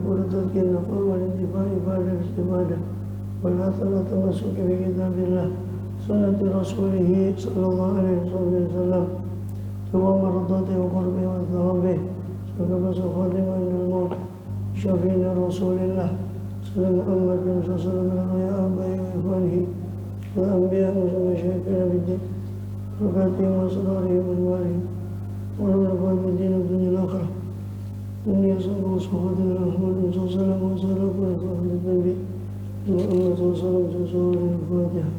فرضت النفع والانتفاع بعد الاستفادة والأثر التمسك بكتاب الله سنة رسوله صلى الله عليه وسلم ثم مرضاته وقربه وثوابه سبب خاتمة عند الموت شفينا رسول الله صلى الله عليه وسلم يا آبائه وإخوانه والأنبياء ومشايخنا بالدين وكاتبهم وأسرارهم وأنوارهم ونبلغ بالدين الدنيا الآخرة إني أسأل صحبة محمد صلى الله عليه وسلم وأسأل كل صحبة النبي محمد صلى الله عليه وسلم الفاتحة.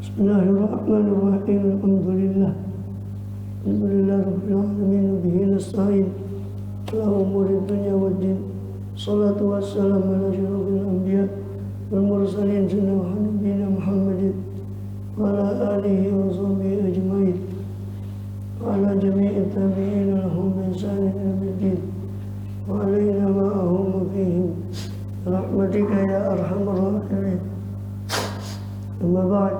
بسم الله الرحمن الرحيم الحمد لله رب العالمين وبه نستعين على أمور الدنيا والدين الصلاة والسلام على أشرف الأنبياء والمرسلين سيدنا ونبينا محمد وعلى آله وصحبه أجمعين وعلى جميع التابعين لهم بإحسان إلى يوم الدين وعلينا معهم وفيهم برحمتك يا أرحم الراحمين. أما بعد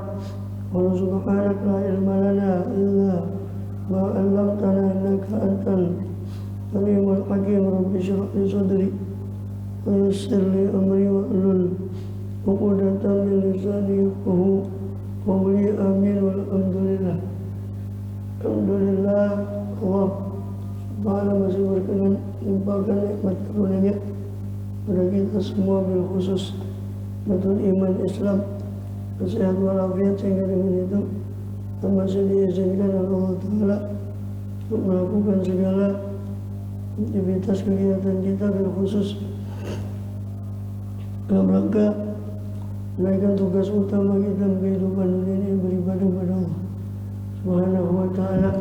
قل سبحانك لا علم لنا إلا ما علمتنا إنك أنت العليم الحكيم. رب اشرح لي صدري ويسر لي أمري واحلل عقدة من لساني يفقهوا قولي آمين والحمد لله. Alhamdulillah Allah Ta'ala masih berkenan melimpahkan nikmat karunia pada kita semua, bil khusus betul iman Islam, sehat walafiat, sehingga dengan itu kita masih diizinkan oleh Allah Ta'ala untuk melakukan segala aktivitas kegiatan kita, bil khusus dalam rangka menunaikan tugas utama kita kehidupan dunia ini, beribadah kepada Allah Subhanahu wa Ta'ala.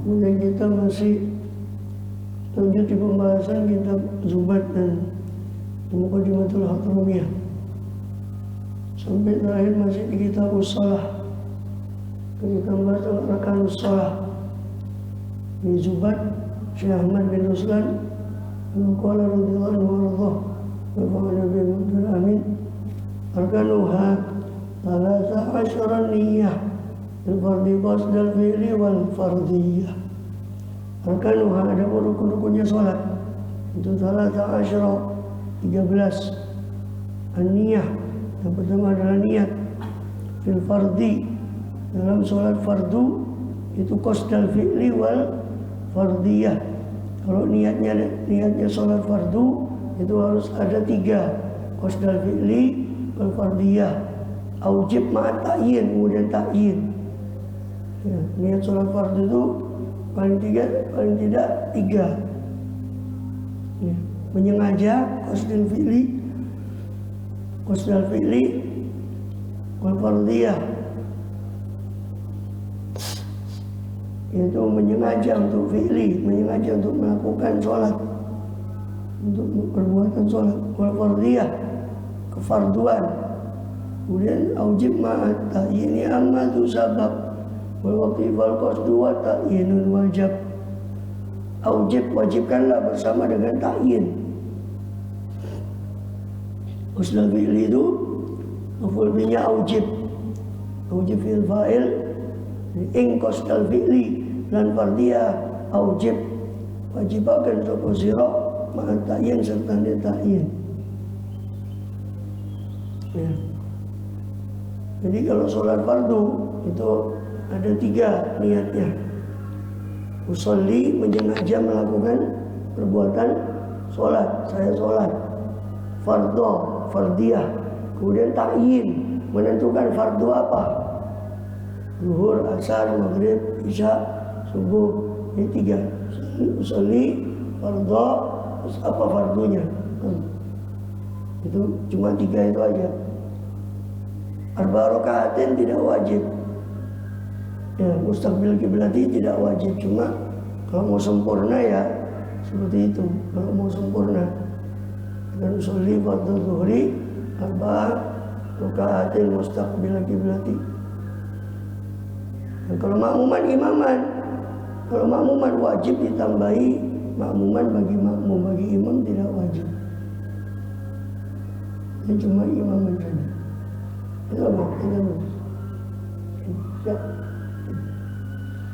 Kemudian kita masih lanjut di pembahasan kitab Zubat dan Muqaddimatul Hadramiyah sampai terakhir masih di kitab Shalah. Kita bahas tentang Shalah di Zubat. Syekh Ahmad bin Ruslan qala radhiyallahu anhu wa fa'ala bil amin arkanuha 13 niyyah al-fardhi qasd al-fi'li wal fardiyah. Arkanuha, ada rukun-rukunnya salat itu 13 an-niyah. Yang pertama adalah niat fil fardhi, dalam salat fardu itu qasd al-fi'li wal fardiyah. Kalau niatnya salat fardu itu harus ada 3, qasd al-fi'li wal fardiyah, aujib ma'at ta'yin, kemudian ta'yin. Ya, niat sholat fardu itu paling tidak 3. Ya, menyengaja qasdul fi'li wal fardiyah, yaitu menyengaja untuk fi'li, menyengaja untuk melakukan sholat, untuk perbuatan sholat, wal fardiyah kefarduan. Kemudian aujib ma'at ta'yini amma tu sabab wal waqifal qasdu wa ta'yinul wajib. Aujib, wajibkanlah bersama dengan ta'yin. Qasdul fi'li itu maf'ul bihi aujib fi'il fa'il, ing qasdul fi'li lan fardiyah aujib, wajibakan sapa sira ma'at ta'yin serta ta'yin. Ya. Jadi kalau sholat fardu itu ada 3 niatnya. Usolli, menyengaja melakukan perbuatan sholat, saya sholat. Fardu, fardiyah. Kemudian ta'yin, menentukan fardu apa. Zuhur, asar, maghrib, isya, subuh. Ini 3. Usolli, fardu, terus apa fardunya. Itu cuma 3 itu aja. 4 rakaatin tidak wajib. Ya, mustaqbil kiblati tidak wajib, cuma kalau mau sempurna ya seperti itu. Kalau mau sempurna dengan usolli fardhu zuhri 4 rakaatin mustaqbil kiblati. Kalau makmuman imaman wajib ditambahi makmuman bagi makmum, bagi imam tidak wajib. Ini cuma imam saja. Itu apa? Itu ya.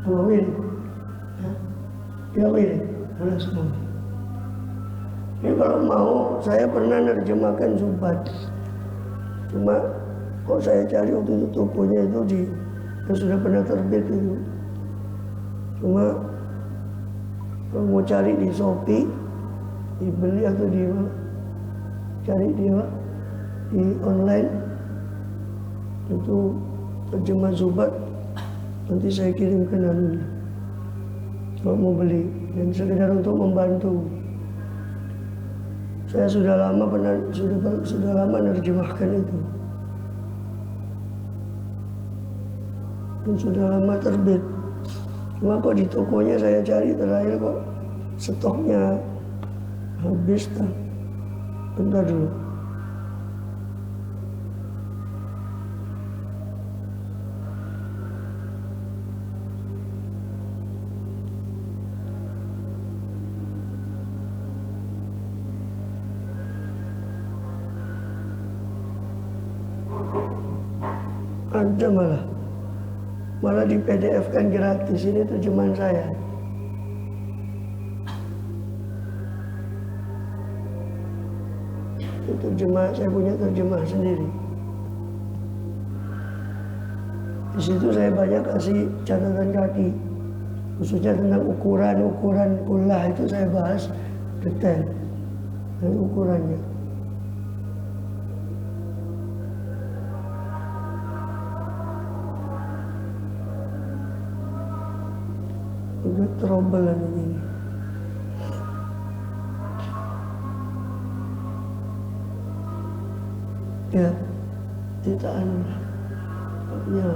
Apa ini? Ya ini. Mana semua? Ini kalau mau, saya pernah nerjemahkan Zubat. Cuma kok saya cari waktu itu tokonya itu yang sudah pernah terbit itu. Cuma kalau mau cari di Shopee, dibeli atau di mana? Cari di online itu terjemah Zubat, nanti saya kirimkan anunya kalau mau beli dan sekedar untuk membantu. Saya sudah lama menerjemahkan itu dan sudah lama terbit. Cuma kok di tokonya saya cari terakhir kok stoknya habis tak. Bentar dulu. Ada malah di PDF kan gratis. Ini terjemahan saya. Itu terjemah, saya punya terjemah sendiri. Di situ saya banyak kasih catatan kaki, khususnya tentang ukuran ulah itu saya bahas detail dan ukurannya. Udah terobolan ini. Ya, ciptaan ya.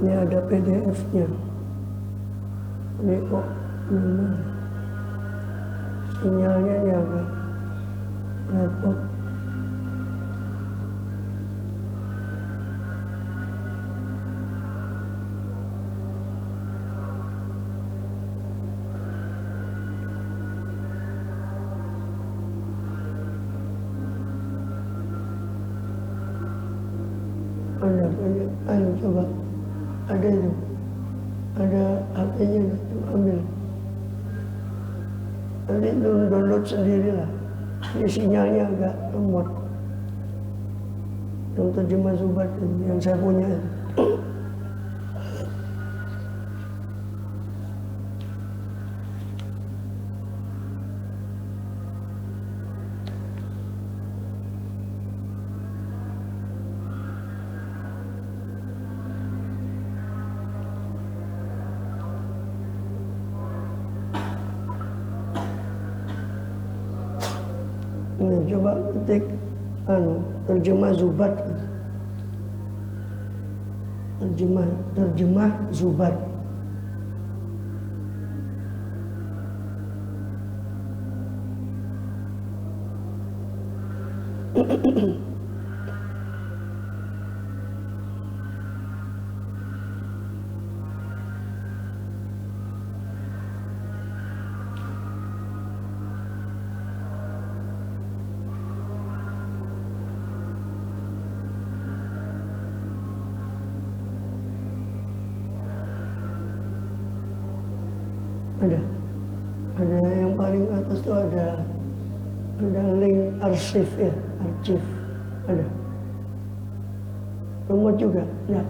Ini ada PDF-nya. Ini kok sinyalnya ini agak repot. Ayo coba. Ada itu, ada HP-nya, ambil. Nanti download sendirilah. Ini sinyalnya agak lemot. Yang terjemah Zubat yang saya punya. Ini coba ketik terjemah Zubat. Terjemah Zubat. Ada yang paling atas tuh ada link arsip ya, arsip ada. Remote juga, ya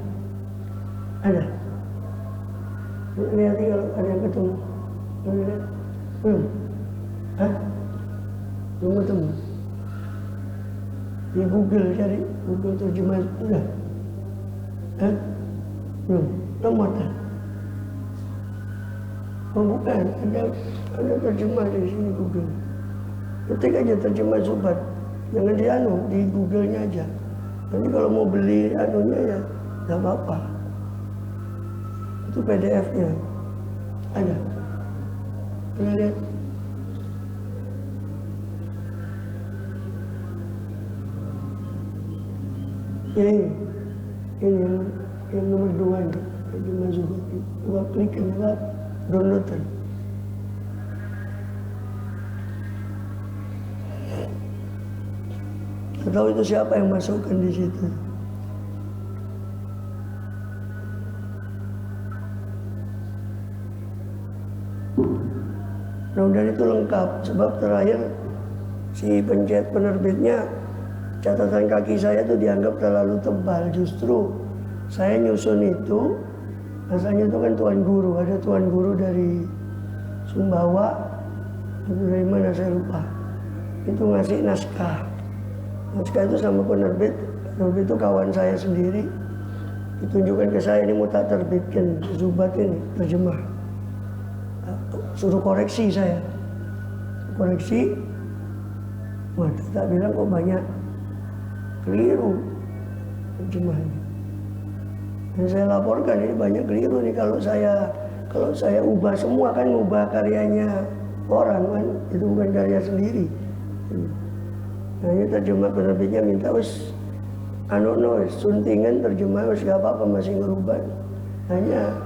ada. Lihat nih kalau ada yang ketemu. Lihat. Belum? Hah? Belum ketemu? Di Google cari, Google terjemah udah. Hah? Belum? Lemot kan? Oh bukan, ada terjemah di sini Google. Ketik aja terjemah Zubat. Jangan di di Google-nya aja. Nanti kalau mau beli anunya ya nggak apa-apa. Itu PDF-nya. Ada. Pernah lihat? Ya ini yang nomor 2 ini. Terjemah Zubat. Coba klik ini lah, downloadan. Tahu itu siapa yang masukkan di situ. Mudah-mudahan itu lengkap, sebab terakhir si penerbitnya catatan kaki saya itu dianggap terlalu tebal. Justru saya nyusun itu, asalnya itu kan tuan guru, ada tuan guru dari Sumbawa, atau dari mana saya lupa, itu ngasih naskah. Naskah itu sama penerbit itu kawan saya sendiri, ditunjukkan ke saya, ini mau tak terbitkan Zubat ini, terjemah. Suruh koreksi saya, koreksi, waduh tak bilang kok banyak keliru terjemahnya. Dan saya laporkan ini banyak keliru nih, kalau saya ubah semua kan ubah karyanya orang kan, itu bukan karya sendiri. Nah ini terjemah penerbitnya minta wis suntingan terjemah wis gak apa-apa, masih ngerubah. Hanya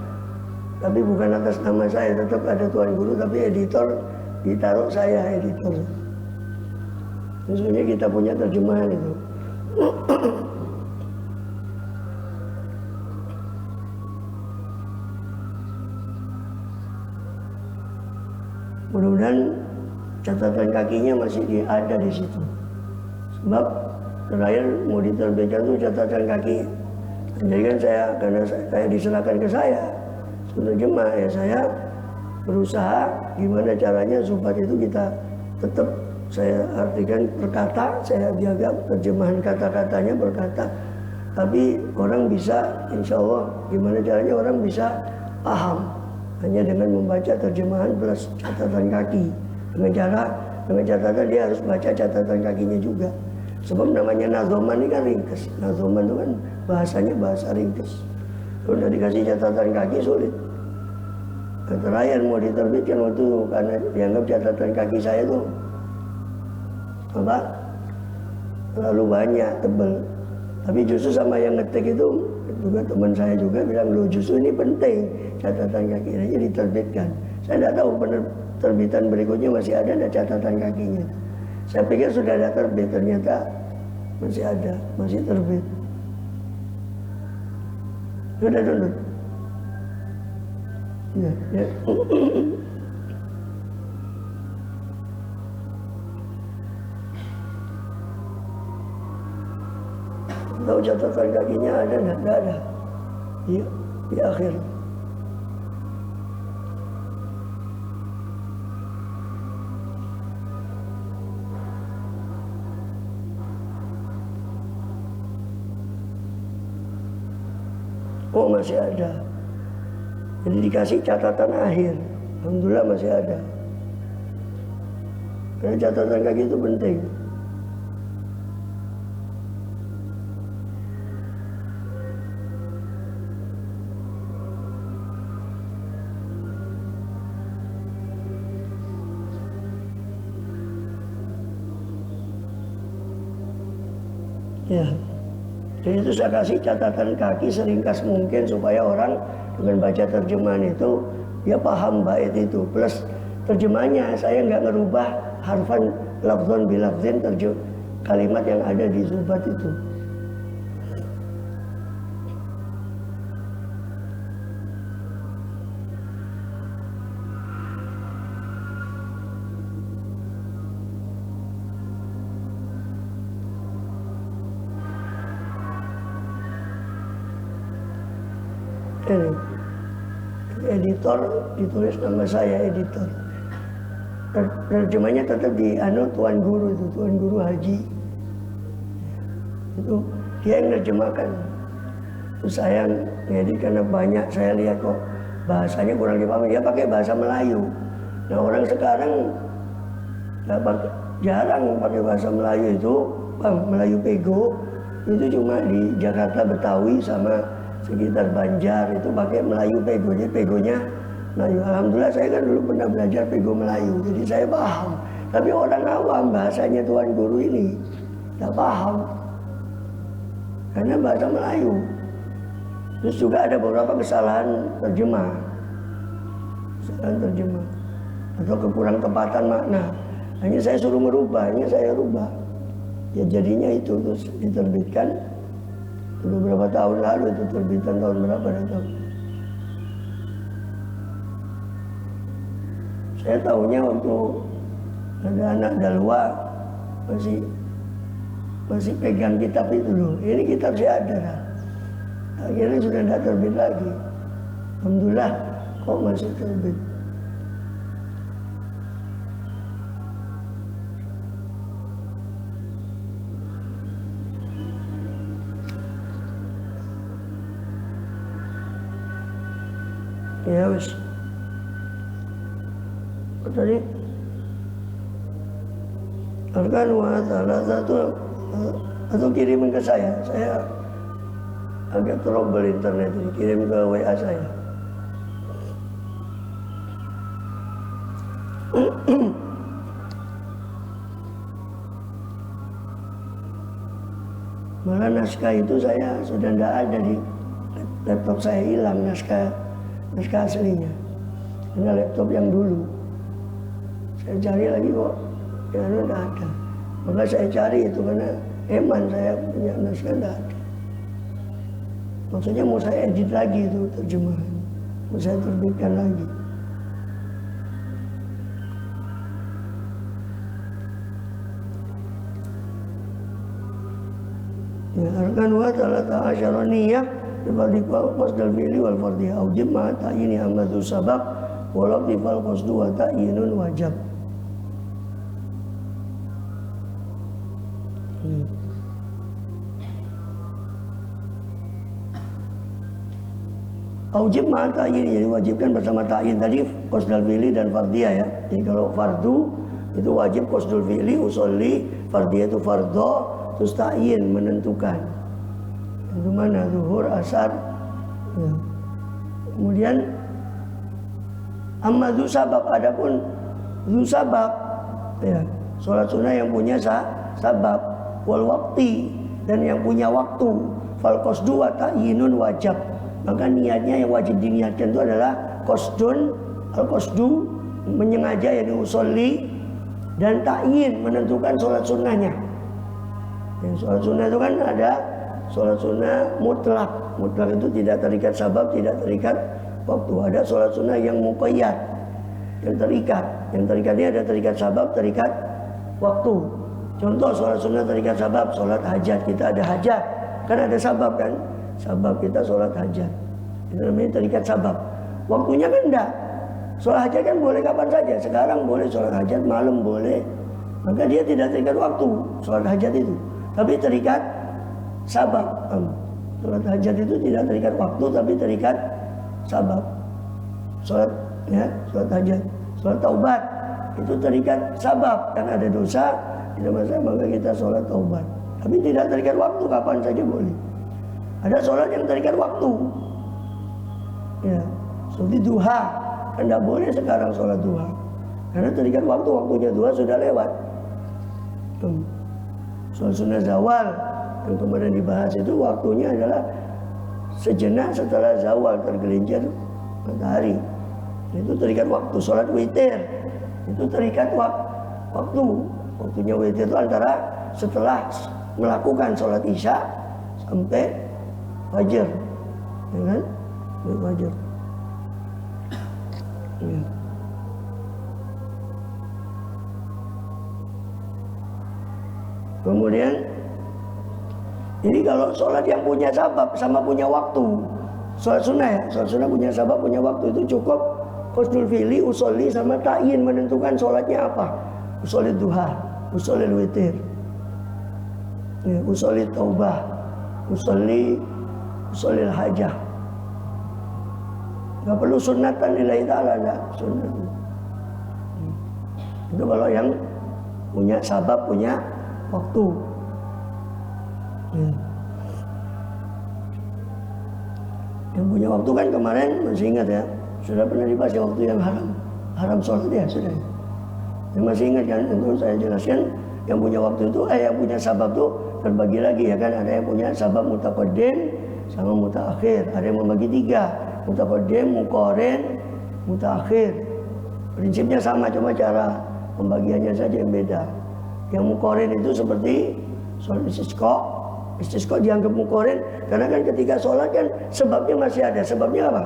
tapi bukan atas nama saya, tetap ada tuan guru, tapi editor ditaruh saya editor. Sebenarnya kita punya terjemahan itu. Mudah-mudahan catatan kakinya masih ada di situ. Sebab terakhir mau diterbitkan tuh catatan kaki. Jadi kan karena saya diserahkan ke saya terjemah, ya saya berusaha gimana caranya Zubat itu kita tetap saya artikan perkata, saya jaga terjemahan kata-katanya berkata, tapi orang bisa, insya Allah gimana caranya orang bisa paham hanya dengan membaca terjemahan plus catatan kaki. Dengan catatan dia harus baca catatan kakinya juga. Sebab namanya nazoman ini kan ringkas. Nazoman itu kan bahasanya bahasa ringkas. Kalau udah dikasih catatan kaki sulit. Nah, terakhir mau diterbitkan waktu karena dianggap catatan kaki saya tuh terlalu banyak, tebal. Tapi justru sama yang ngetik itu juga teman saya juga bilang, lo justru ini penting catatan kaki ini diterbitkan. Saya tidak tahu terbitan berikutnya masih ada catatan kakinya. Saya pikir sudah ada terbit, ternyata masih ada, masih terbit. Sudah dulu. Ya. Tahu catatan kakinya ada nggak? Nggak ada. Di akhir. Oh masih ada. Jadi dikasih catatan akhir. Alhamdulillah masih ada. Karena catatan kaki itu penting. Ya. Jadi itu saya kasih catatan kaki seringkas mungkin supaya orang dengan baca terjemahan itu dia paham bait itu. Plus terjemahnya saya nggak ngerubah harfan lafzon bilafzin kalimat yang ada di Zubat itu. editor, ditulis nama saya editor. Terjemahnya tetap di Tuan Guru itu, Tuan Guru Haji. Itu dia yang nerjemahkan. Terus saya ngedit karena banyak saya lihat kok bahasanya kurang dipahami. Dia pakai bahasa Melayu. Nah orang sekarang jarang pakai bahasa Melayu itu, Melayu Pego itu cuma di Jakarta Betawi sama sekitar Banjar itu pakai Melayu Pego. Jadi Pegonya Melayu. Alhamdulillah saya kan dulu pernah belajar Pego Melayu, jadi saya paham. Tapi orang awam bahasanya Tuan Guru ini tak paham karena bahasa Melayu. Terus juga ada beberapa kesalahan terjemah atau kekurang tepatan makna. Hanya saya suruh merubah, hanya saya rubah. Ya jadinya itu terus diterbitkan beberapa tahun lalu, itu terbitan tahun berapa datang. Saya tahunya waktu ada anak Dalwa masih pegang kitab itu loh. Ini kitab saya ada. Akhirnya sudah tidak terbit lagi. Alhamdulillah kok masih terbit. Ya wis. Tadi Arkan wa ta'ala atau kirimin ke saya agak trouble internet ini, kirim ke WA saya. Malah naskah itu saya sudah tidak ada di laptop saya, hilang naskah aslinya. Ini laptop yang dulu. Saya cari lagi kok, ya tidak ada. Maka saya cari itu karena eman saya punya naskah tidak ada. Maksudnya mau saya edit lagi itu terjemahan, mau saya terbitkan lagi. Ya, arkan wa talata asyaroniyah Dibal qasdal fi'li wal fardhi aujib ma ta'yini amadu sabab walau dibal qasdu wa ta'yinun wajab. Aujib ma ta'yin, jadi wajibkan bersama ta'yin tadi qasdal fi'li dan fardhiyah ya. Jadi kalau fardu itu wajib qasdul fi'li, usolli, fardhiyah itu fardho, terus ta'yin menentukan. Itu mana zuhur, asar. Ya. Kemudian amma zu sabab, adapun zu sabab ya, sholat sunnah yang punya sabab wal waqti dan yang punya waktu fal qasdu wa ta'yinun wajab. Maka niatnya yang wajib diniatkan itu adalah qasdun, al qasdu menyengaja yakni usolli, dan ta'yin menentukan sholat sunnahnya. Yang sholat sunnah itu kan ada sholat sunnah mutlak. Mutlak itu tidak terikat sabab, tidak terikat waktu. Ada sholat sunnah yang muqayyad, yang terikat. Yang terikatnya ada terikat sabab, terikat waktu. Contoh sholat sunnah terikat sabab, sholat hajat. Kita ada hajat, kan ada sabab kan. Sabab kita sholat hajat, itu namanya terikat sabab. Waktunya kan enggak. Sholat hajat kan boleh kapan saja. Sekarang boleh sholat hajat, malam boleh. Maka dia tidak terikat waktu sholat hajat itu, tapi terikat sabab. Sholat hajat itu tidak terikat waktu, tapi terikat sabab. Sholat ya, sholat hajat, sholat taubat itu terikat sabab, kan ada dosa, tidak masalah, maka kita sholat taubat. Tapi tidak terikat waktu, kapan saja boleh. Ada sholat yang terikat waktu, ya, seperti duha, kan tidak boleh sekarang sholat duha, karena terikat waktu, waktunya duha sudah lewat. Sholat sunnah zawal yang kemarin dibahas itu waktunya adalah sejenak setelah zawal tergelincir matahari. Itu terikat waktu. Sholat witir itu terikat waktu. Waktunya witir itu antara setelah melakukan sholat isya sampai fajar, ya kan? Sampai fajar. Ya. Kemudian, jadi kalau sholat yang punya sabab sama punya waktu, Sholat sunnah ya, sholat sunnah punya sabab, punya waktu, itu cukup qasdul fi'li, usolli sama ta'yin menentukan sholatnya apa. Usolli duha, usolli witir, ya, usolli taubah, usolli hajah. Gak perlu sunnatan lillahi ta'ala, enggak sunnah. Itu kalau yang punya sabab, punya waktu. Yang punya waktu kan kemarin masih ingat ya, sudah pernah dibahas ya, waktu yang haram sholat ya sudah. Yang masih ingat kan, itu saya jelaskan yang punya waktu itu, yang punya sabab itu terbagi lagi ya kan, ada yang punya sabab mutaqaddim sama mutaakhir, ada yang membagi tiga, mutaqaddim, muqarin, mutaakhir. Prinsipnya sama, cuma cara pembagiannya saja yang beda. Yang muqarin itu seperti sholat istisqa dianggap muqarin karena kan ketika sholat kan sebabnya masih ada. Sebabnya apa?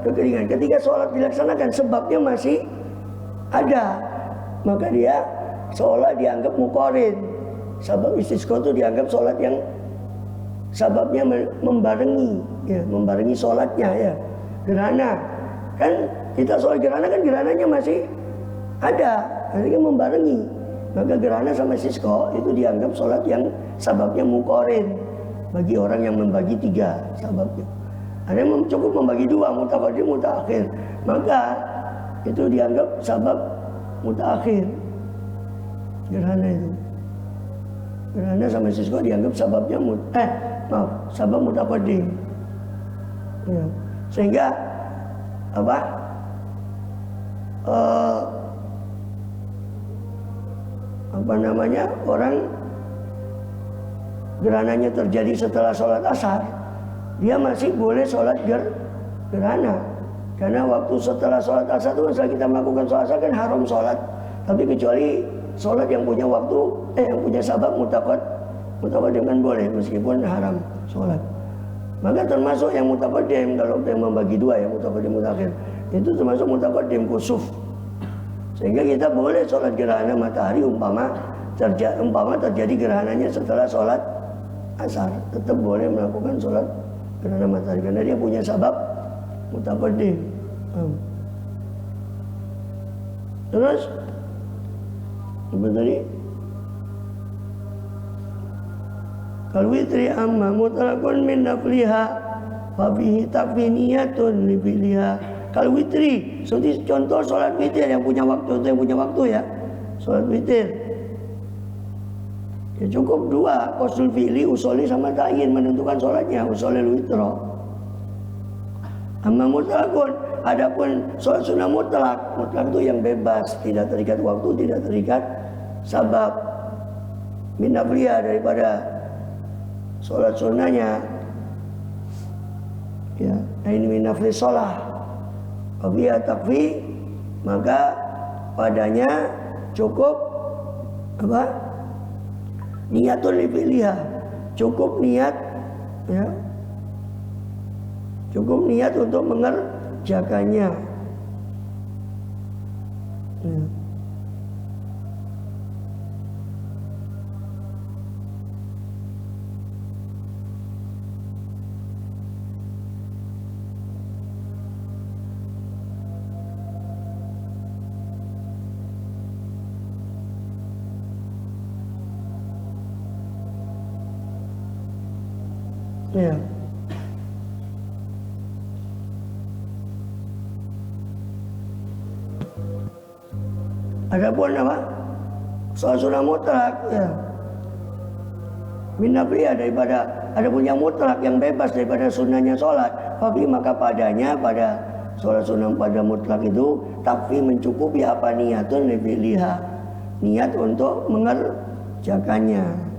Kekeringan. Ketika sholat dilaksanakan sebabnya masih ada, maka dia sholat dianggap muqarin. Sabab istisqa itu dianggap sholat yang sababnya membarengi, ya, membarengi sholatnya ya. Gerhana kan kita sholat gerhana kan gerhananya masih ada, artinya membarengi. Maka gerhana sama istisqa itu dianggap sholat yang sababnya muqarin bagi orang yang membagi tiga sababnya. Ada yang cukup membagi dua, mutaqaddim, mutaakhir, maka itu dianggap sabab mutaakhir. Gerhana itu, gerhana sama istisqa dianggap sababnya sabab mutaqaddim. Ya. Sehingga apa? Orang gerhananya terjadi setelah sholat asar, dia masih boleh sholat gerhana, karena waktu setelah sholat asar itu setelah kita melakukan sholat asar kan haram sholat, tapi kecuali sholat yang punya waktu, yang punya sabab mutaqaddim kan boleh meskipun haram sholat. Maka termasuk yang mutaqaddim, kalau yang membagi dua ya, mutaqaddim mutaakhir, itu termasuk mutaqaddim kusuf. Sehingga kita boleh sholat gerhana matahari umpama terjadi gerhananya setelah sholat asar, tetap boleh melakukan sholat gerhana matahari karena dia punya sabab mutaqaddim. Terus apa tadi? Kal witri amma mutlaqun min nafliha wa bihi takfiniyatun li fi'liha. Kalau witri, seperti contoh sholat witir yang punya waktu, itu yang punya waktu ya, sholat witir ya cukup dua, qasdul fi'li, usolli sama ta'yin menentukan sholatnya, usolli witro. Amma mutlaqun, adapun sholat sunnah mutlak itu yang bebas, tidak terikat waktu, tidak terikat sabab, min nafliha daripada sholat sunnahnya ya, nah ini min nafli sholah Wabiya takfi, maka padanya cukup apa? Niatul liha, cukup niat ya. Cukup niat untuk mengerjakannya. Ya. Ya. Adapun apa? Sholat sunnah mutlak ya. Min nafliha daripada, adapun yang mutlak yang bebas daripada sunnahnya sholat, tapi maka padanya pada sholat sunnah pada mutlak itu takfi mencukupi apa niatun liha, niat untuk mengerjakannya.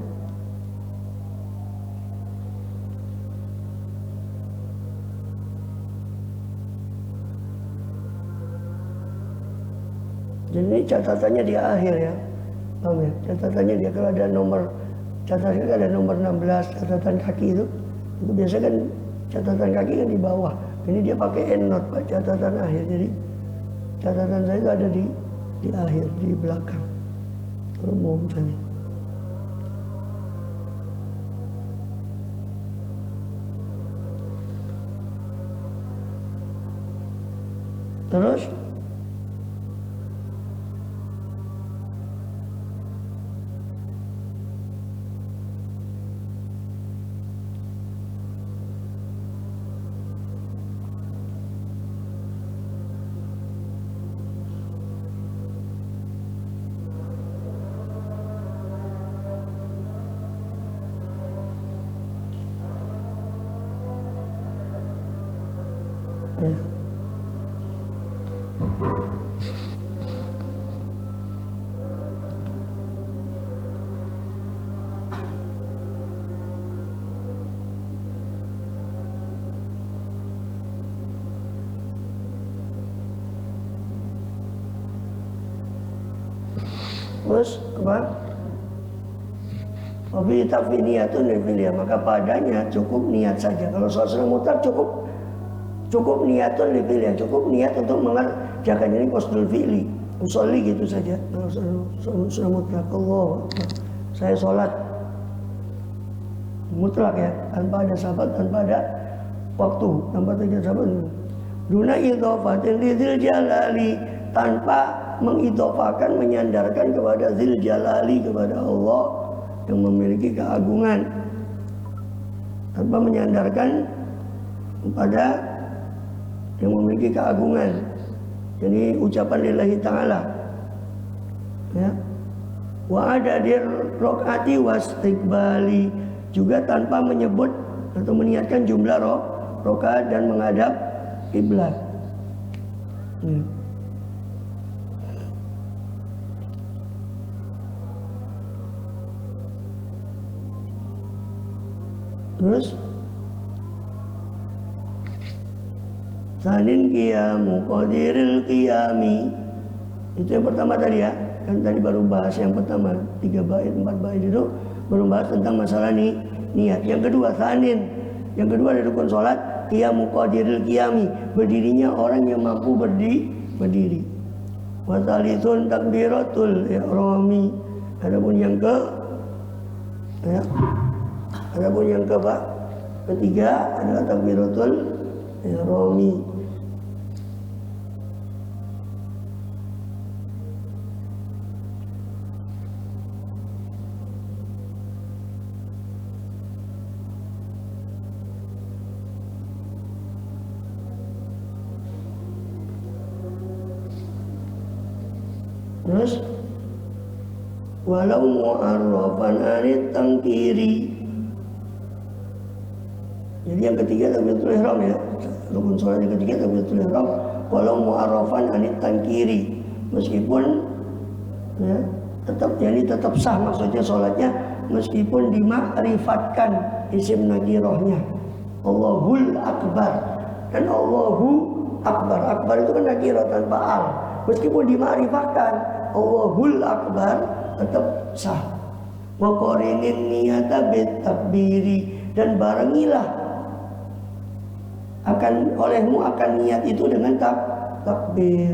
Jadi ini catatannya di akhir ya, paham ya? Catatannya dia kalau ada nomor, catatannya ada nomor 16 catatan kaki itu biasa kan catatan kaki kan di bawah. Ini dia pakai endnote pak, catatan akhir. Jadi catatan saya itu ada di akhir, di belakang. Kalau mau misalnya. Terus ya. Terus apa? Wabi takfi niyatun lil maka padanya cukup niat saja. Kalau sholat sunnah mutlak cukup niatun lil cukup niat untuk mengerjakan ini qasdul fi'li. Usolli gitu saja. Kalau sunnah mutlak Allah, saya sholat mutlak ya, tanpa ada sahabat, tanpa ada waktu, tanpa ada sahabat. Duna idhofatin lidzil jalali, tanpa mengidhofakan, menyandarkan kepada Dzil Jalali, kepada Allah yang memiliki keagungan, tanpa menyandarkan kepada yang memiliki keagungan. Jadi ucapan lillahi ta'ala ya. Wa adadir rok'ati wastiqbali, juga tanpa menyebut atau meniatkan jumlah rakaat dan menghadap kiblat. Terus sanin qiyamu qadiril qiyami, itu yang pertama tadi ya. Kan tadi baru bahas yang pertama 3 bait 4 bait itu baru bahas tentang masalah niat. Yang kedua sanin, yang kedua dari rukun salat qiyamu qadiril qiyami, berdirinya orang yang mampu berdiri. Wa tsalithun takbiratul ihrami, adapun yang ketiga adalah takbiratul ihrami. Terus walau mu'arrafan anit tangkiri, jadi yang ketiga takbiratul ihram ya, rukun salat yang ketiga takbiratul ihram, walau mu'arrafan anit tangkiri, meskipun ya, tetap sah, maksudnya salatnya meskipun dimakrifatkan isim nakirohnya Allahul Akbar, dan Allahu Akbar, akbar itu kan nakiroh tanpa al, meskipun dimakrifatkan Allahul Akbar tetap sah. Wa qarinin niyata bit takbiri, dan barengilah olehmu akan niat itu dengan takbir.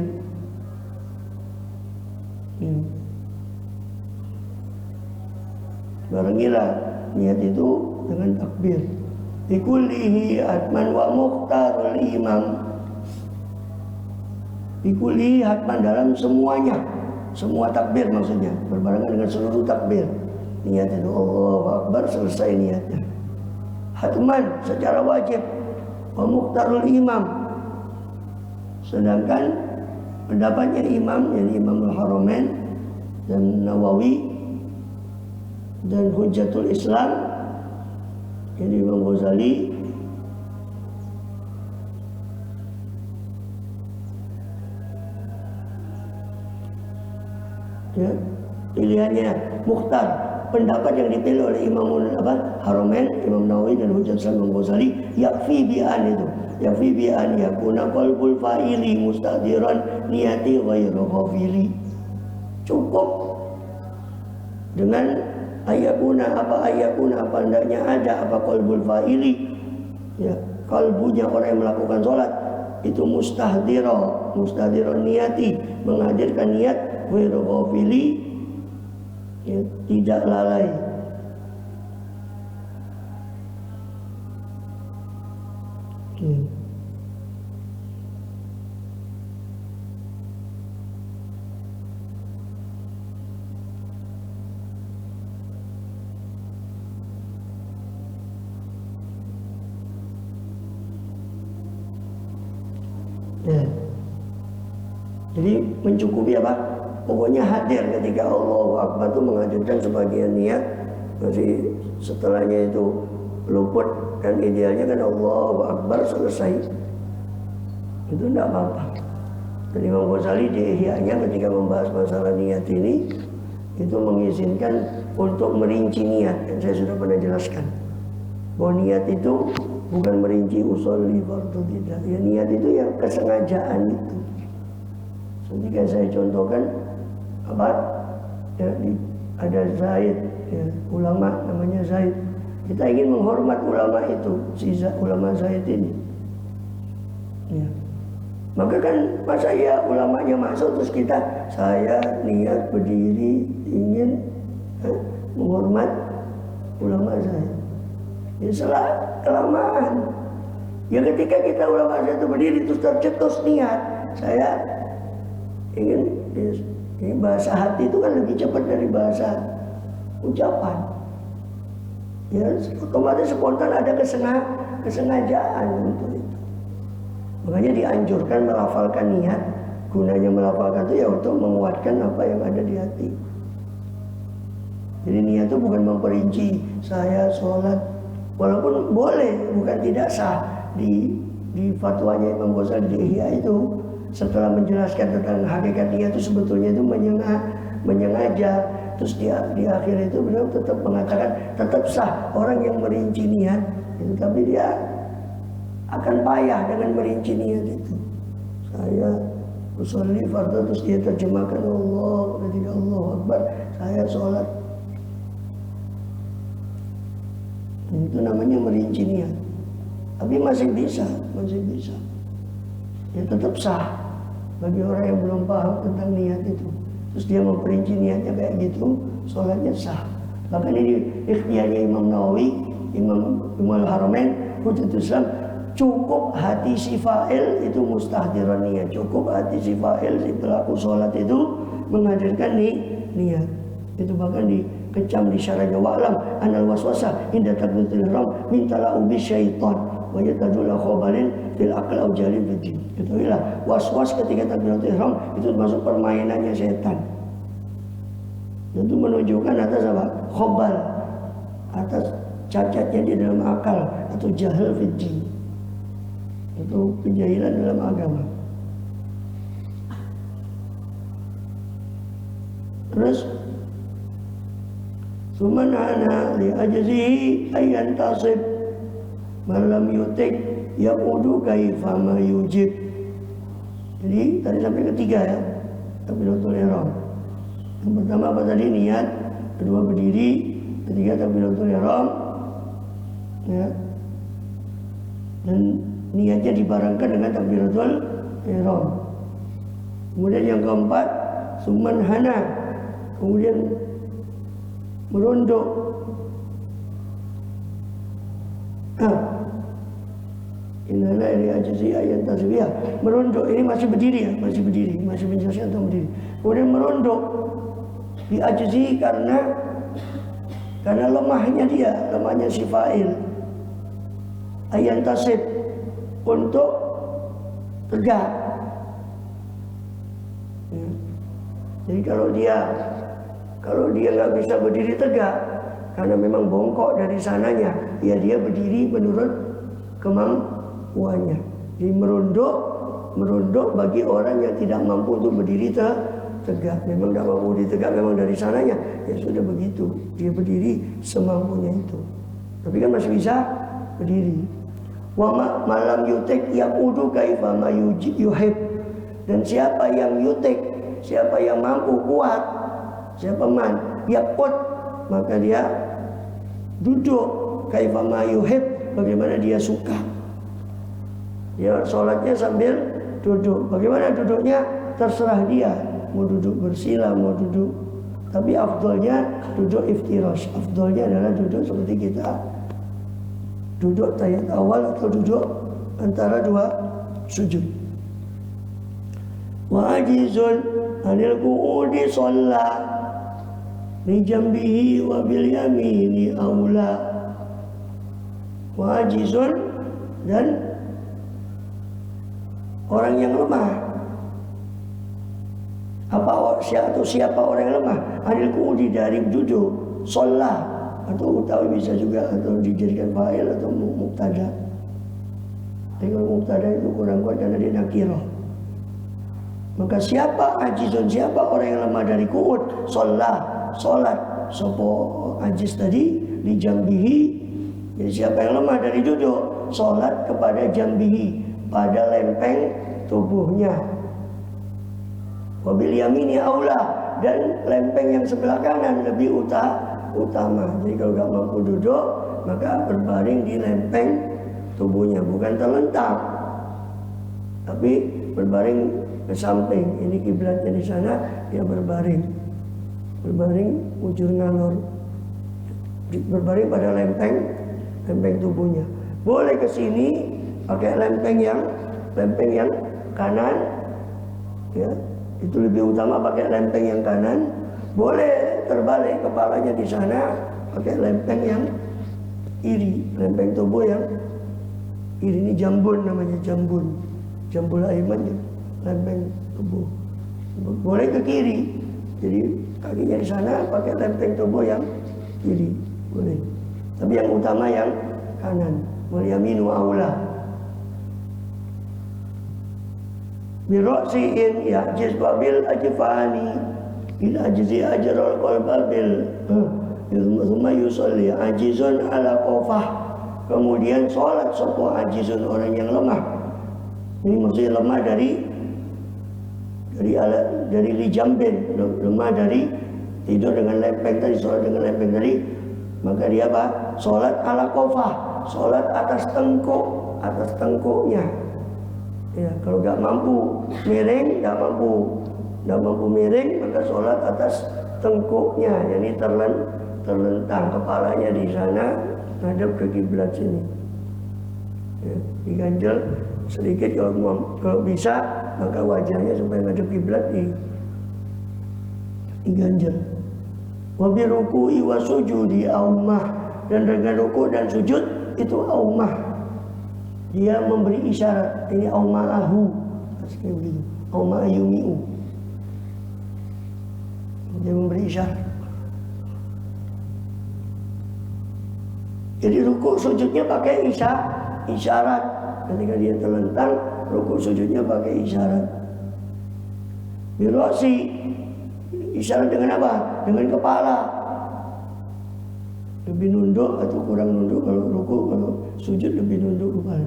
Barengilah niat itu dengan takbir. Bikullihi atman wa mukhtarul imam, bikullihi hatman, dalam semuanya, semua takbir maksudnya, berbarengan dengan seluruh takbir. Niat itu Allahu Akbar, selesai niatnya. Hatman secara wajib. Wa mukhtarul imam, sedangkan pendapatnya imam, yani Imam Al-Haramain dan Nawawi dan Hujjatul Islam, yani Imam Ghazali, ya, pilihannya mukhtar, pendapat yang dipilih oleh Imam Haramain, Imam Nawawi dan Hujjatul Islam Imam Ghazali, yakfi bi'an, itu yakfi bi'an yakuna qalbul fa'ili mustadiran niyati ghairu ghafili, cukup dengan ayakuna, apa hendaknya ada apa qalbul fa'ili, ya, kalbunya orang yang melakukan sholat itu mustahdiran niyati, menghadirkan niat ghairu ghafili, ya, tidak lalai. Ya. Jadi mencukupi apa? Pokoknya hadir ketika Allahu Akbar itu menghadirkan sebagian niat, masih setelahnya itu luput, dan idealnya kan Allahu Akbar selesai. Itu tidak apa-apa. Dan Imam Ghazali di Ihya-nya ketika membahas masalah niat ini, itu mengizinkan untuk merinci niat. Dan saya sudah pernah jelaskan bahwa niat itu bukan merinci usolli fardu tidak. Ya, niat itu yang kesengajaan itu. Seperti kan saya contohkan apa? Ya, ada Zaid, ya, ulama namanya Zaid. Kita ingin menghormat ulama itu, ulama Zaid ini. Ya. Maka kan masa ya ulamanya masuk terus saya niat berdiri ingin menghormat ulama Zaid. Ya salah kelamaan. Ya ketika kita ulama Zaid itu berdiri terus tercetus niat, saya ingin bahasa hati itu kan lebih cepat dari bahasa ucapan. Ya otomatis spontan ada kesengajaan untuk itu. Makanya dianjurkan melafalkan niat. Gunanya melafalkan itu ya untuk menguatkan apa yang ada di hati. Jadi niat itu bukan memperinci saya sholat, walaupun boleh, bukan tidak sah. Di fatwanya Imam Ghazali di Ihya itu, setelah menjelaskan tentang hakikat niat itu sebetulnya itu menyengaja. Terus di akhir itu beliau tetap mengatakan tetap sah orang yang merinci niat itu, tapi dia akan payah dengan merinci niat itu. Saya usolli fardhu, terus dia terjemahkan Allah ketika Allahu Akbar, saya sholat. Itu namanya merinci niat. Tapi masih bisa. Ya tetap sah bagi orang yang belum paham tentang niat itu. Terus dia memperinci niatnya kayak gitu, sholatnya sah. Bahkan ini ikhtiarnya Imam Nawawi, Imam Al-Haramain, Hujjatul Islam, cukup hati si fa'il itu mustahdiran niat. Cukup hati si fa'il, si pelaku sholat itu menghadirkan niat. Itu bahkan dikecam di syarahnya, wa'lam anal waswasa inda takbiratul ihram min tala'ubi syaitan wa yatadula khobalin fil aql au jalil bidin. Ketahuilah, waswas ketika takbiratul ihram itu termasuk permainannya setan. Itu menunjukkan atas apa? Khobal, atas cacatnya di dalam akal atau jahil bidin. Itu penjahilan dalam agama. Terus Sumanana li ajzihi ayyan tasib malam yutik yaqudu kaifa ma yujib. Jadi tadi sampai ketiga ya, takbiratul ihram. Yang pertama apa tadi? Niat, kedua berdiri, ketiga takbiratul ihram. Ya. Dan niatnya dibarengkan dengan takbiratul ihram. Kemudian yang keempat, sumanhana. Kemudian merunduk. Inna ili ajzi ayat tasbih. Merunduk ini masih berdiri ya, masih menjelaskan tentang berdiri. Kemudian merunduk di ajzi karena lemahnya si fa'il. Ayat tasbih untuk tegak. Ya. Jadi kalau dia nggak bisa berdiri tegak karena memang bongkok dari sananya, ya dia berdiri menurut kemampuannya. Jadi merunduk bagi orang yang tidak mampu untuk berdiri tegak. Memang tidak mampu ditegak memang dari sananya, ya sudah begitu, dia berdiri semampunya itu. Tapi kan masih bisa berdiri. Wa malam yutik yaqudu kaifa ma yuhib. Dan siapa yang yutik, siapa yang mampu kuat, siapa man yaqut, maka dia duduk kaifa ma yuhib, bagaimana dia suka. Dia sholatnya sambil duduk. Bagaimana duduknya? Terserah dia. Mau duduk bersila, mau duduk. Tapi afdolnya duduk iftirash. Afdolnya adalah duduk seperti kita duduk tahiyat awal atau duduk antara dua sujud. Wa ajizun anil qu'udi shalla li jambihi wa bil yamini aula. Wa ajizun, dan orang yang lemah. Siapa orang yang lemah? Anil qu'udi dari duduk, sholat, atau utawi bisa juga atau dijadikan fa'il atau mubtada. Tapi kalau mubtada itu kurang kuat karena dia nakirah. Maka siapa ajizun, siapa orang yang lemah dari qu'ud, sholat, sopo ajiz tadi di jambihi. Jadi siapa yang lemah dari duduk, sholat kepada jambihi, pada lempeng tubuhnya. Wabil yamini aula, dan lempeng yang sebelah kanan lebih utama. Jadi kalau gak mampu duduk, maka berbaring di lempeng tubuhnya, bukan terlentang, tapi berbaring ke samping. Ini kiblatnya di sana, dia berbaring ujur ngalor, berbaring pada lempeng tubuhnya. Boleh ke sini pakai lempeng yang kanan, ya. Itu lebih utama pakai lempeng yang kanan. Boleh terbalik kepalanya di sana pakai lempeng yang kiri, lempeng tubuh yang kiri. Ini jambun namanya, jambul aiman, lempeng tubuh. Boleh ke kiri, jadi kakinya di sana pakai lempeng tubuh yang kiri, boleh. Tapi yang utama yang kanan. Wal yaminu aula. Biroksiin ya'jiz babil ajfani bil ajzi ajral qalbabil yusma yusalli ajizun ala qafah. Kemudian sholat sopo ajizun, orang yang lemah. Ini maksudnya lemah dari lijambin, lemah dari tidur dengan lempeng tadi, sholat dengan lempeng tadi. Maka dia apa? Sholat ala qafah, sholat atas tengkuknya. Ya, kalau nggak mampu miring, nggak mampu miring, maka sholat atas tengkuknya, jadi terlentang, kepalanya di sana, ngadep ke kiblat sini. Ya, diganjel sedikit kalau bisa, maka wajahnya supaya ngadep kiblat diganjel. Wabi ruku'i wa sujudi aumah, dan dengan ruku dan sujud itu aumah. Dia memberi isyarat, ini auma'ahu, auma'ayumi'u. Dia memberi isyarat. Jadi ruku sujudnya pakai isyarat. Ketika dia terlentang, ruku sujudnya pakai isyarat. Birosi, isyarat dengan apa? Dengan kepala. Lebih nunduk atau kurang nunduk kalau ruku, kalau sujud lebih nunduk kepala.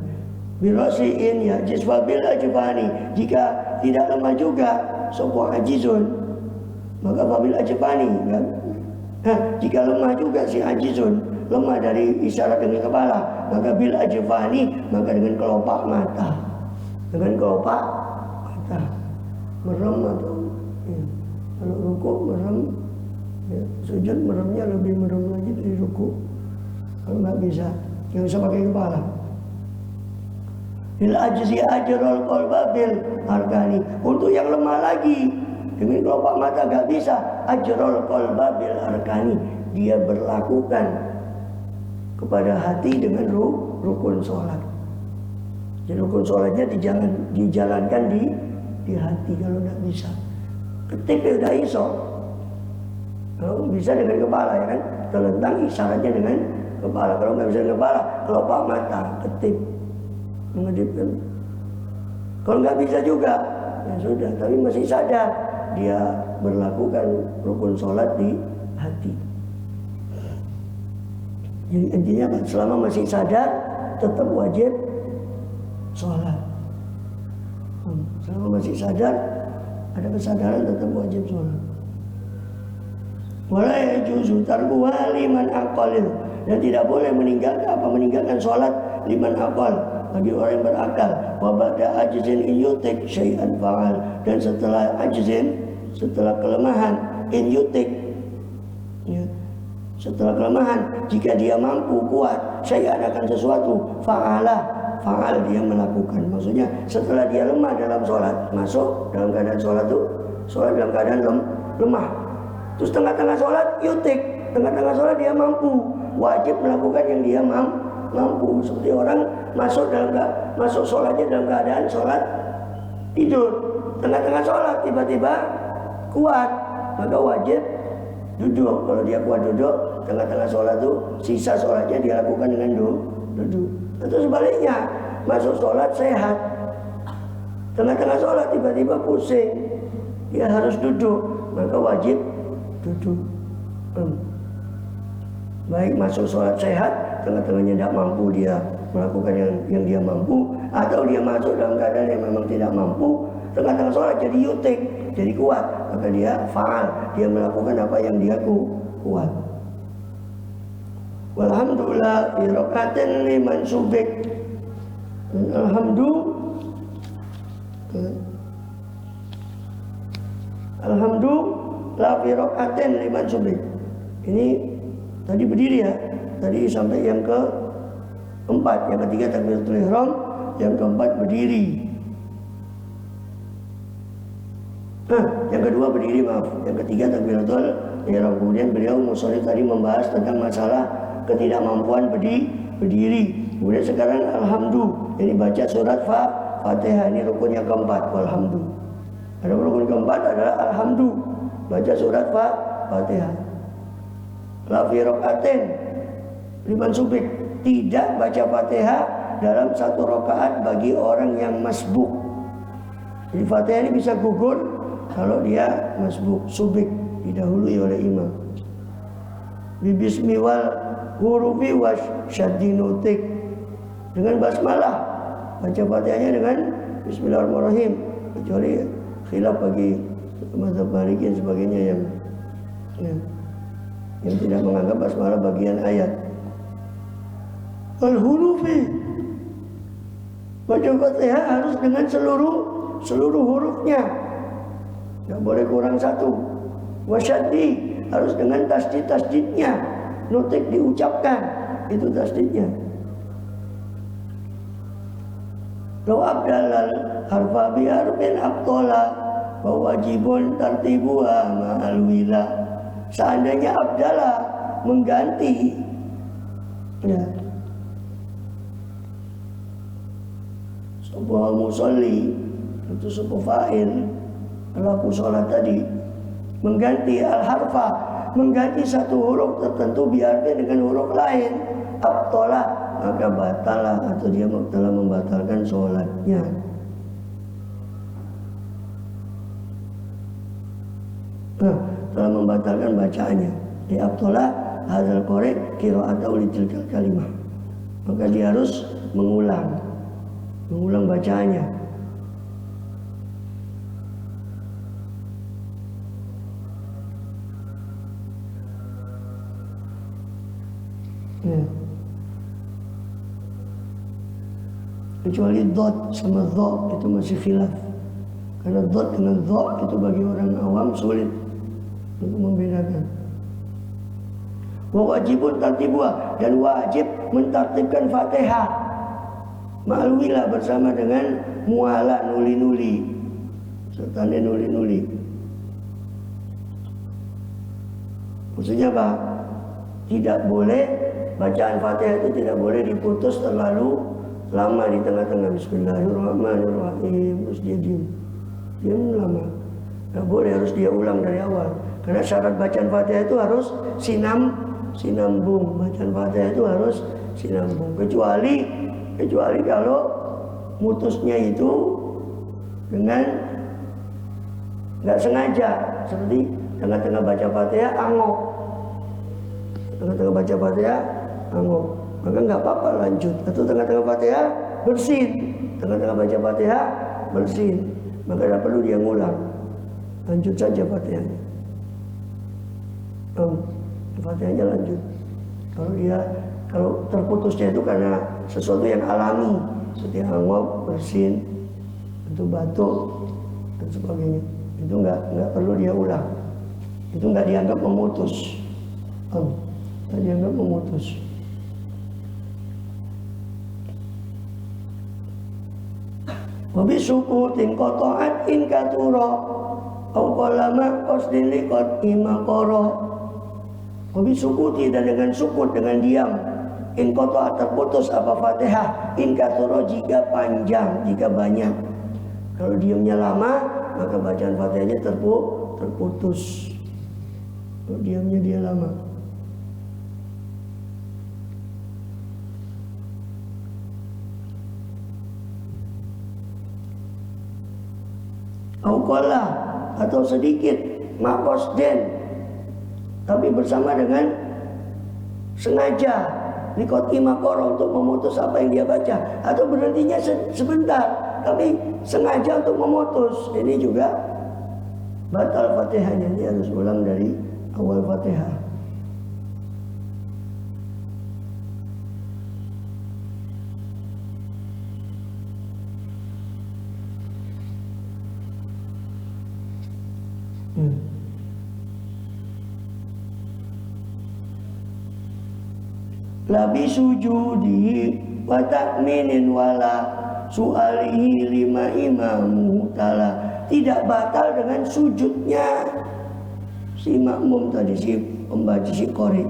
Birosiin ya jiswabil ajfani, jika tidak lemah juga sopo ajizun, maka wabil ajfani kan? Jika lemah juga si ajizun, lemah dari isyarat dengan kepala, maka bil ajfani, maka dengan kelopak mata, merem atau ya. Kalau ruku merem, ya. Sujud meremnya lebih merem lagi dari ruku. Kalau nggak bisa, nggak bisa pakai kepala. Bil ajzi ajrul qalba bil arkani, untuk yang lemah lagi dengan kelopak mata gak bisa, ajrul qalba bil arkani, dia berlakukan kepada hati dengan rukun sholat. Jadi rukun sholatnya dijalankan di hati. Kalau gak bisa, ketik ya udah iso. Kalau bisa dengan kepala, ya kan, terlentang isyaratnya dengan kepala. Kalau nggak bisa dengan kepala, kelopak mata, ketip, mengedipkan. Kalau nggak bisa juga, ya sudah, tapi masih sadar, dia berlakukan rukun sholat di hati. Jadi intinya selama masih sadar, tetap wajib sholat. Selama masih sadar, ada kesadaran, tetap wajib sholat. Wala yajuzu tarkuha liman aqalil, dan tidak boleh meninggalkan sholat liman aqal, bagi orang yang berakal. Wa ba'da ajzin in yutik syai'an fa'al, dan setelah ajzin, setelah kelemahan, in yutik, ya, setelah kelemahan, jika dia mampu kuat syai'an akan sesuatu, fa'al dia melakukan. Maksudnya setelah dia lemah dalam sholat, masuk dalam keadaan sholat itu, sholat dalam keadaan lemah. Terus tengah-tengah sholat yutik, tengah-tengah sholat dia mampu, wajib melakukan yang dia mampu. Seperti orang masuk sholatnya dalam keadaan sholat tidur. Tengah-tengah sholat tiba-tiba kuat, maka wajib duduk. Kalau dia kuat duduk, tengah-tengah sholat itu sisa sholatnya dia lakukan dengan duduk. Atau sebaliknya, masuk sholat sehat, tengah-tengah sholat tiba-tiba pusing, dia harus duduk, maka wajib duduk. Baik masuk sholat sehat, tengah-tengahnya tidak mampu dia melakukan yang dia mampu, atau dia masuk dalam keadaan yang memang tidak mampu, tengah-tengah sholat jadi yutik, jadi kuat, maka dia faal, dia melakukan apa yang dia kuat. Walhamdulillah fi rakatin liman subik. Alhamdulillah fi rakatin liman subik. Ini tadi berdiri ya, tadi sampai yang keempat, yang ketiga takbiratul ihram, yang keempat berdiri. Yang kedua berdiri, maaf. Yang ketiga takbiratul ihram. Kemudian beliau musholli tadi membahas tentang masalah ketidakmampuan berdiri. Kemudian sekarang alhamdulillah, ini baca surat Fatihah, ini rukun yang keempat. Walhamdulillah. Ada rukun keempat adalah alhamdulillah, baca surat Fatihah. La fi rakatin liman subik, tidak baca Fatihah dalam satu rakaat bagi orang yang masbuk. Jadi Fatihah ini bisa gugur kalau dia masbuk, subik, didahului oleh imam. Bibismi wal hurufi wasyaddinutik, dengan basmalah, baca Fatihahnya dengan bismillahirrahmanirrahim, kecuali khilaf bagi mazhab Maliki dan sebagainya yang tidak menganggap basmalah bagian ayat. Al-hurufi, baca Fatihah harus dengan seluruh hurufnya, tidak boleh kurang satu. Wasyaddi, harus dengan tasdid-tasdidnya, nutik diucapkan, itu tasdidnya. Law abdalal harfa bi harfin abtola wa wajibun tartibuha ma'al wila. Seandainya abdallah mengganti sebuah musolli, itu sebuah fa'il, pelaku sholat tadi, mengganti al-harfa, mengganti satu huruf tertentu biarnya dengan huruf lain, abtolah, maka batalah, atau dia telah membatalkan sholatnya. Telah membatalkan bacaannya. Di abtolah hadzal qari qira'atu litilkal kalimah, maka dia harus mengulang bacaannya. Kecuali dot sama dha itu masih khilaf, karena dot dengan dha itu bagi orang awam sulit untuk membedakan. Wa wajibun tartibuha, dan wajib mentartibkan Fatihah ma'al wila, bersama dengan muala, nuli-nuli, serta nuli-nuli. Maksudnya apa? Tidak boleh bacaan Fatihah itu tidak boleh diputus terlalu lama di tengah-tengah. Bismillahirrahmanirrahim, terus dia diam lama. Tidak boleh, harus dia ulang dari awal. Karena syarat bacaan Fatihah itu harus sinambung. Bacaan Fatihah itu harus sinambung. Kecuali kalau mutusnya itu dengan nggak sengaja, seperti tengah-tengah baca Fatihah angop. Tengah-tengah baca Fatihah angop, maka nggak apa-apa lanjut. Atau tengah-tengah Fatihah bersin, tengah-tengah baca Fatihah bersin, maka tidak perlu dia ngulang, lanjut saja Fatihahnya. Fatihahnya lanjut. Kalau terputusnya itu karena sesuatu yang alami, seperti angop, bersin, itu batuk dan sebagainya, itu nggak perlu dia ulang. Itu nggak dianggap memutus. Nggak dianggap memutus. Wabi sukutin qata'at in katura au qalama qasdin liqat imaqara. Wabi sukuti, dan dengan sukut, dengan diam, in qata'at terputus apa Fatihah, in katura jika panjang, jika banyak. Kalau diamnya lama, maka bacaan Fatihahnya terputus. Kalau diamnya dia lama. Auqala atau sedikit maqasden, tapi bersama dengan sengaja likoti makoro untuk memutus apa yang dia baca, atau berhentinya sebentar tapi sengaja untuk memutus, ini juga batal Fatihahnya. Dia harus ulang dari awal Fatihah. Labi sujudi wa ta'minin wala su'alihi lima imamu ta'ala. Tidak batal dengan sujudnya si makmum tadi, si pembaca, si qori.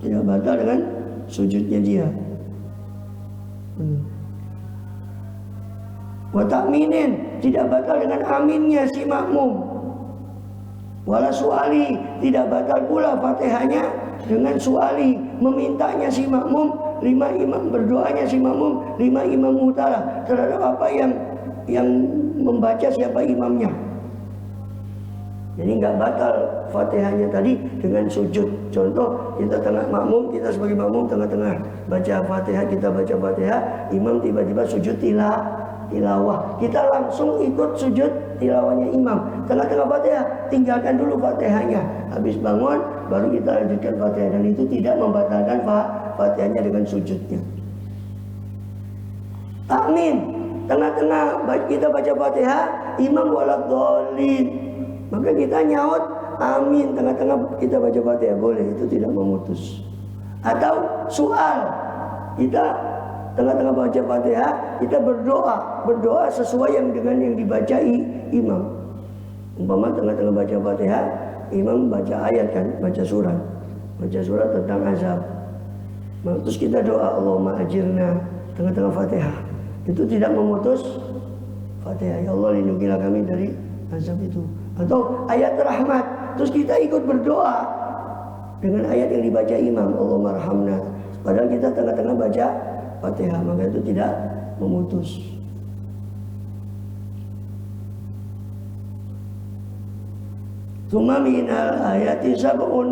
Tidak batal dengan sujudnya dia. Wa ta'minin, tidak batal dengan aminnya si makmum. Wala su'ali, tidak batal pula Fatihahnya dengan su'ali, memintanya si makmum, lima imam, berdoanya si makmum, lima imam mutala, terhadap apa yang membaca siapa imamnya. Jadi nggak batal Fatihahnya tadi dengan sujud. Contoh, kita tengah makmum, kita sebagai makmum tengah-tengah baca Fatihah, kita baca Fatihah, imam tiba-tiba sujud tilawah, kita langsung ikut sujud tilawahnya imam. Tengah-tengah Fatihah, tinggalkan dulu Fatihahnya, habis bangun baru kita lanjutkan Fatihah, dan itu tidak membatalkan Fatihahnya dengan sujudnya. Amin, tengah-tengah kita baca Fatihah, imam waladhdallin, maka kita nyaut amin tengah-tengah kita baca Fatihah, boleh, itu tidak memutus. Atau soal, kita tengah-tengah baca Fatihah, kita berdoa sesuai dengan yang dibacai imam. Umpama tengah-tengah baca Fatihah, imam baca ayat kan, baca surat tentang azab. Terus kita doa Allahumma ajirna tengah-tengah Fatihah. Itu tidak memutus Fatihah. Ya Allah, lindungilah kami dari azab itu. Atau ayat rahmat, terus kita ikut berdoa dengan ayat yang dibaca imam, Allahumma arhamna. Padahal kita tengah-tengah baca Fatihah, maka itu tidak memutus. Tsumma minal ayati sab'un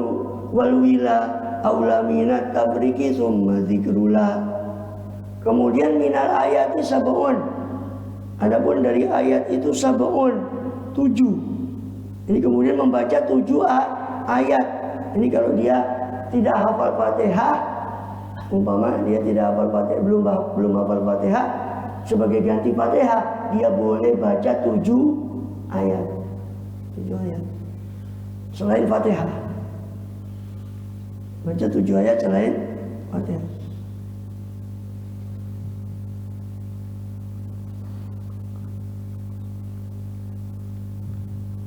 wal wila aula minat tabriki tsumma dzikrullah. Kemudian minal ayati sab'un, adapun dari ayat itu sab'un, 7. Ini kemudian membaca 7 ayat. Ini kalau dia tidak hafal Fatihah, umpama dia tidak hafal Fatihah, belum hafal Fatihah, sebagai ganti Fatihah dia boleh baca 7 ayat. 7 ayat selain Fatihah. Baca 7 ayat selain Fatihah.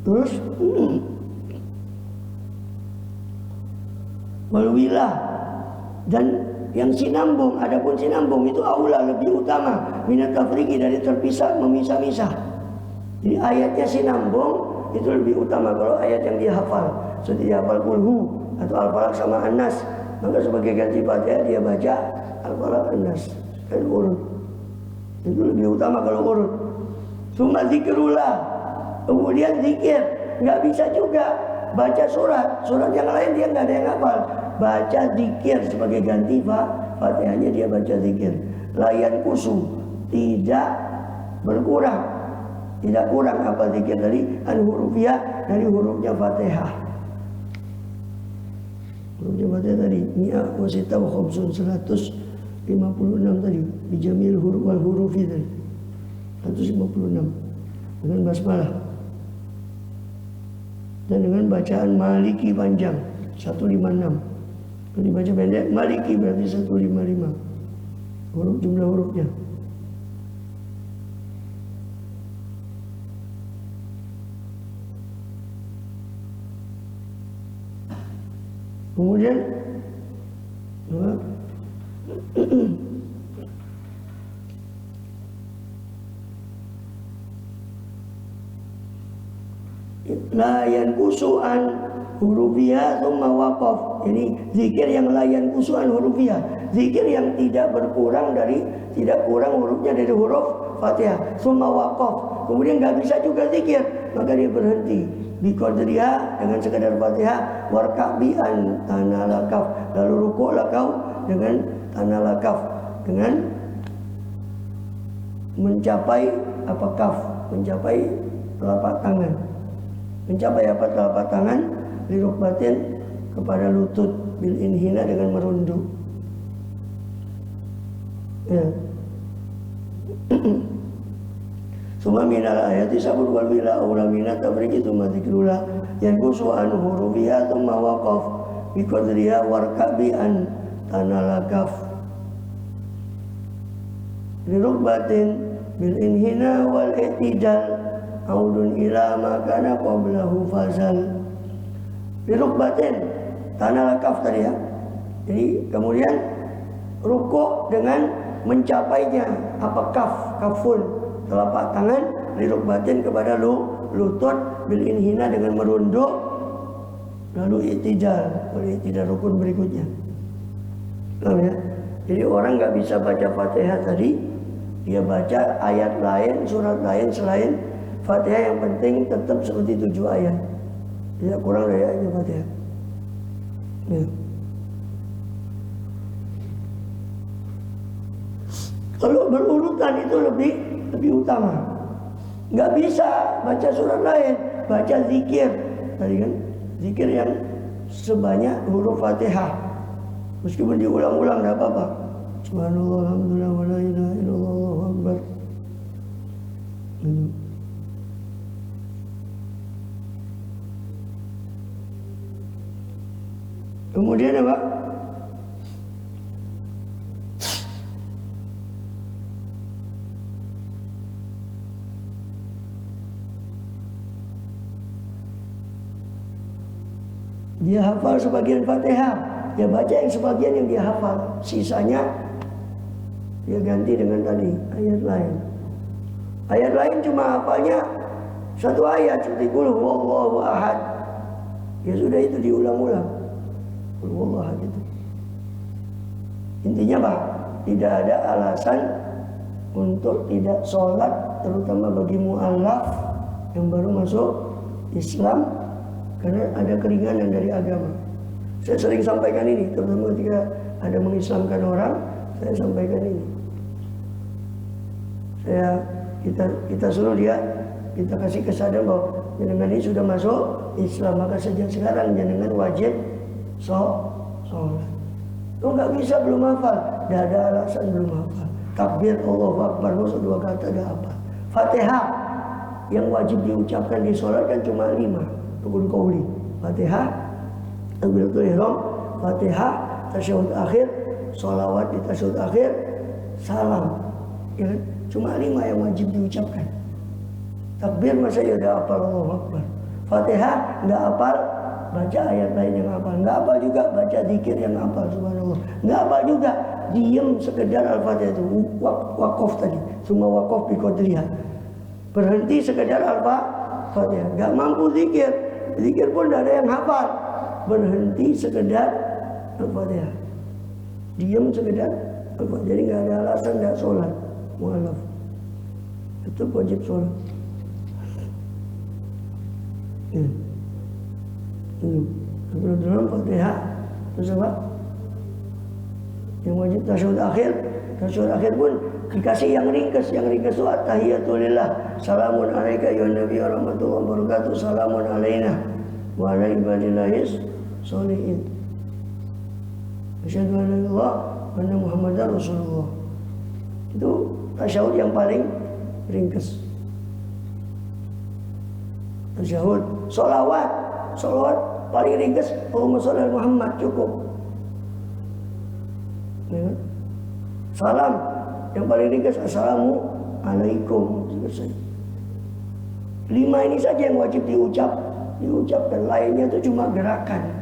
Terus walwilah, dan yang sinambung, adapun sinambung itu aula, lebih utama minat tafriqi, dari terpisah, memisah-misah. Jadi ayatnya sinambung itu lebih utama. Kalau ayat yang dia hafal, seperti dia hafal kulhu atau al-falaq sama an-nas, maka sebagai ganti Fatihah dia baca al-falaq, an-nas, dan urut. Itu lebih utama kalau urut. Tsumma dzikrullah, kemudian zikir. Nggak bisa juga baca surat yang lain dia nggak ada yang hafal, baca zikir sebagai ganti Fatihahnya, dia baca zikir. Layan kusu, tidak berkurang, tidak kurang apa zikir dari hurufiyah, dari hurufnya Fatihah. Hurufnya Fatihah tadi mi'a wa sita wa khamsun, 156 tadi, bijamil huruf wal hurufi tadi 156 dengan basmalah, dan dengan bacaan Maliki panjang 156. Kalau dibaca pendek Maliki berarti 155 huruf, jumlah hurufnya. Kemudian layan kusuan hurufiyah thumma waqaf. Ini zikir yang layan kusuan hurufiyah, zikir yang tidak kurang hurufnya dari huruf Fatihah. Thumma waqaf, kemudian nggak bisa juga zikir, maka dia berhenti biqadriha dengan sekadar Fatihah, warkabian tanah lakaf, lalu rukuklah kau dengan tanah lakaf, dengan mencapai kaf, mencapai telapak tangan. Mencapai telapak tangan, lirukbatin kepada lutut, bil inhina dengan merunduk. Ya. Suma minal ayati sabur wal bila aula minat tabriki tuma zikrullah yanqusu an hurufiha thumma waqaf bi qadriha warkabi an tanalakaf lirukbatin bil inhina wal i'tidal audun ila ma kana qablahu fazal. Lirukbatin tanalakaf tadi ya. Jadi kemudian rukuk dengan mencapainya kafun telapak tangan, lirukbatin kepada lutut, bil inhina dengan merunduk, lalu i'tidal rukun berikutnya. Ya? Jadi orang nggak bisa baca Fatihah tadi, dia baca ayat lain, surat lain selain Fatihah, yang penting tetap seperti 7 ayat. Tidak kurang dari ayat Fatihah. Ya. Kalau berurutan itu lebih utama. Nggak bisa baca surat lain, baca zikir tadi kan, zikir yang sebanyak huruf Fatihah, meskipun diulang-ulang nggak apa-apa. Subhanallah, alhamdulillah, wa la ilaha illallah, Allahu akbar. Kemudian apa? Dia hafal sebagian Fatihah, dia baca yang sebagian yang dia hafal, sisanya dia ganti dengan tadi ayat lain. Ayat lain cuma hafalnya 1 ayat seperti qul huwallahu ahad. Ya sudah, itu diulang-ulang. Qul huwallahu ahad itu. Intinya apa? Tidak ada alasan untuk tidak sholat, terutama bagi mu'allaf yang baru masuk Islam, karena ada keringanan dari agama. Saya sering sampaikan ini, terutama ketika ada mengislamkan orang, saya sampaikan ini. Kita suruh dia, kita kasih kesadaran bahwa jenengan ini sudah masuk Islam, maka sejak sekarang jenengan wajib sholat. Lo nggak bisa belum hafal, tidak ada alasan belum hafal. Takbir Allahu Akbar, masuk 2 kata ada apa? Fatihah yang wajib diucapkan di sholat kan cuma 5 rukun qauli. Fatihah, takbiratul ihram, Fatihah, tasyahud akhir, sholawat di tasyahud akhir, salam. Ya, cuma 5 yang wajib diucapkan. Takbir masa ya udah hafal Allahu Akbar. Fatihah nggak hafal, baca ayat lain yang hafal. Nggak hafal juga baca zikir yang hafal, subhanallah. Nggak hafal juga diem sekedar Al-Fatihah itu, wakaf tadi, semua wakaf bi qadriha. Berhenti sekedar Al-Fatihah. Nggak mampu zikir, zikir pun tidak ada yang hafal. Berhenti sekedar Al-Fatihah. Diem sekedar Al-Fatihah. Jadi nggak ada alasan nggak sholat. Mu'alaf itu wajib sholat. Dalam Fatihah terus apa? Yang wajib tasyahud akhir. Tasyahud akhir pun dikasih yang ringkas. Yang ringkas itu at-tahiyatulillah, salamun alaika ya nabi wa rahmatullahi wa barakatuh, salamun alaina wa ala ibadillahis sholihin, asyhadu an la ilaha illallah wa anna muhammadar rasulullah. Itu tasyahud yang paling ringkas. Tasyahud, sholawat paling ringkas, Allahumma sholli ala Muhammad, cukup. Ya. Salam yang paling ringkas, assalamu alaikum. 5 ini saja yang wajib diucapkan, lainnya itu cuma gerakan.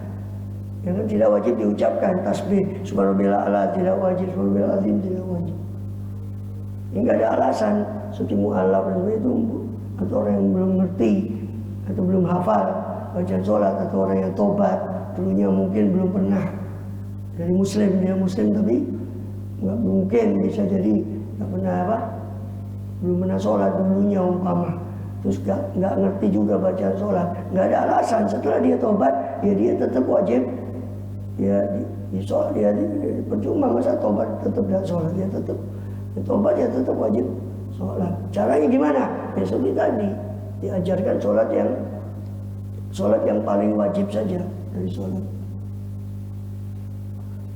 Yang tidak wajib diucapkan, tasbih subhanallah ala tidak wajib, subhanallah azim tidak wajib. Ini nggak ada alasan seperti mu'alaf itu, atau orang yang belum ngerti atau belum hafal bacaan sholat, atau orang yang tobat dulunya mungkin belum pernah dari muslim, dia muslim tapi nggak mungkin bisa jadi nggak pernah belum pernah sholat dulunya umpama, terus nggak ngerti juga bacaan sholat, nggak ada alasan setelah dia tobat ya dia tetap wajib ya di sholat, dia percuma masa tobat tetap tidak sholat, dia tetap tobat ya tetap wajib sholat. Caranya gimana? Ya seperti tadi diajarkan sholat yang paling wajib saja dari sholat.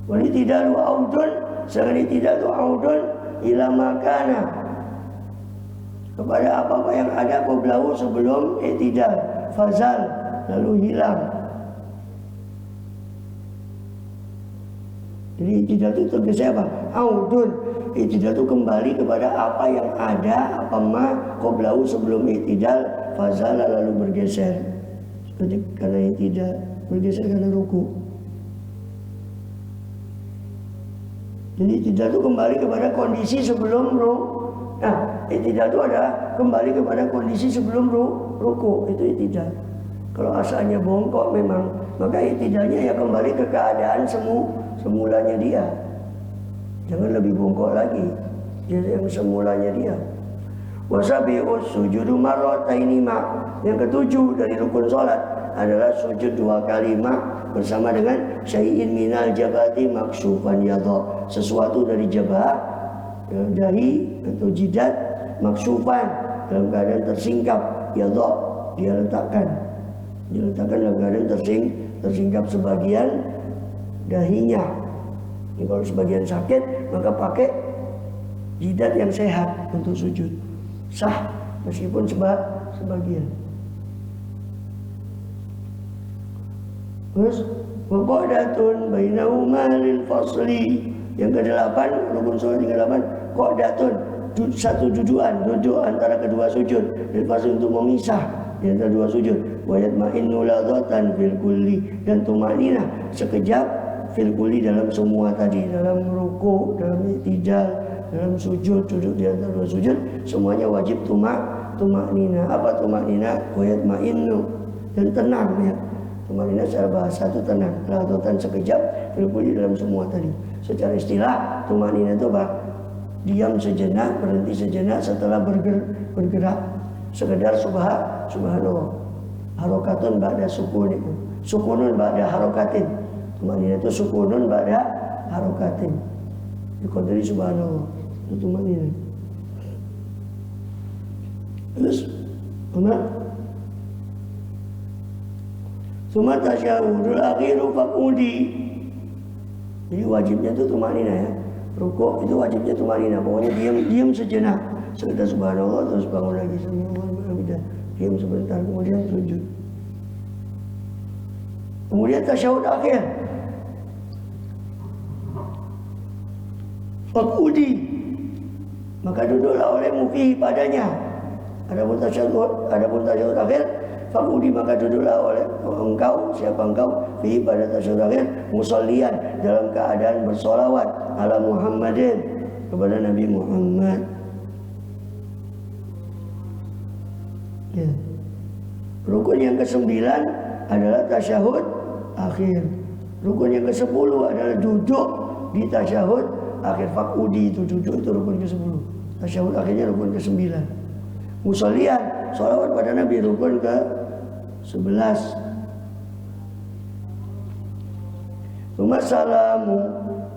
Wali tidak lu audun, sekali tidak lu audun ila makana, kepada apa-apa yang ada qoblahu sebelum i'tidal, fazal lalu hilang. Jadi i'tidal itu tergesek apa? Audun. I'tidal itu kembali kepada apa yang ada, apa ma qoblahu sebelum i'tidal, fazal lalu bergeser. Seperti karena i'tidal bergeser karena ruku. Jadi i'tidal itu kembali kepada kondisi sebelum ruku. Nah, i'tidal itu adalah kembali kepada kondisi sebelum ruku. Itu i'tidal. Kalau asalnya bongkok memang, maka i'tidalnya ya kembali ke keadaan semulanya dia. Jangan lebih bongkok lagi. Jadi yang semulanya dia. Wasabi'us sujudu marrataini ma. Yang ketujuh dari rukun salat adalah sujud 2 kali ma bersama dengan syai'in minal jabati maksufan yadha, sesuatu dari jabah, dahi atau jidat, maksufan dalam keadaan tersingkap, yadha dia letakkan dalam keadaan tersingkap sebagian dahinya. Ini kalau sebagian sakit maka pakai jidat yang sehat untuk sujud, sah meskipun sebagian. Terus waqadatun bainahuma lil fasli. Yang ke-8, rukun salat yang ke-8, qa'datun, satu duduk antara kedua sujud, lil fasli untuk memisah di antara dua sujud. Wa yatma'innu ladatan fil kulli, dan tumanina sekejap fil kulli dalam semua tadi, dalam ruku, dalam i'tidal, dalam sujud, duduk di antara dua sujud, semuanya wajib tumanina. Apa tumanina? Wa yatma'innu, dan tenang ya. Tumanina secara bahasa itu tenang, ladatan sekejap fil kulli dalam semua tadi. Secara istilah tumanina itu apa? Diam sejenak, berhenti sejenak setelah bergerak, sekedar subhanallah. Harokatun ba'da sukun itu, sukunun ba'da harokatin. Tumanina itu sukunun ba'da harokatin. Dikodari subhanallah, itu tumanina. Terus Suma tasyahudul akhiru faqudi. Jadi wajibnya itu tumanina ya. Rukuk itu wajibnya tumanina. Pokoknya diam sejenak. Sekedar subhanallah terus bangun lagi, subhanallah, diam sebentar kemudian sujud. Kemudian tasyahud akhir. Faqudi. Maka duduklah olehmu fihi padanya. Adapun tasyahud akhir, faqudi maka duduklah oleh engkau, siapa engkau, fihi pada tasyahud akhir, musallian dalam keadaan bersolawat ala Muhammadin, kepada Nabi Muhammad. Ya. Rukun yang ke-9 adalah tasyahud akhir. Rukun yang ke-10 adalah duduk di tasyahud akhir. Faqudi itu duduk, itu rukun ke-10. Tasyahud akhirnya rukun ke-9. Musallian, sholawat pada Nabi, rukun ke-11. Tsumma salamu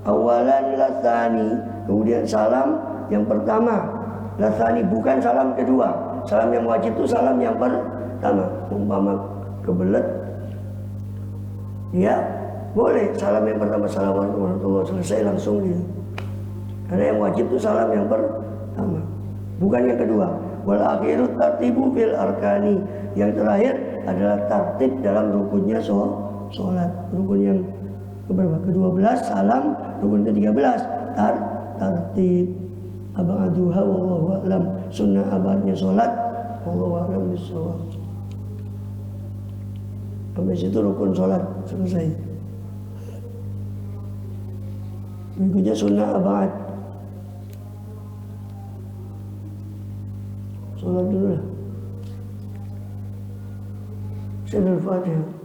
awalan lasani, kemudian salam yang pertama, lasani bukan salam kedua. Salam yang wajib itu salam yang pertama. Umpama kebelet, ya boleh salam yang pertama, assalamualaikum warahmatullahi wabarakatuh, selesai langsung dia. Karena yang wajib itu salam yang pertama, bukan yang kedua. Wal akhiru tartibu fil arkani, yang terakhir adalah tartib dalam rukunnya sholat. Rukun yang keberapa? Ke-12 salam, rukun ke-13 tartib. Abang aduha wallahu a'lam, sunnah abadnya sholat, wallahu a'lam bishawab. Sampai situ rukun sholat selesai. Berikutnya sunnah abad. Sholat dulu lah. Al-Fatihah.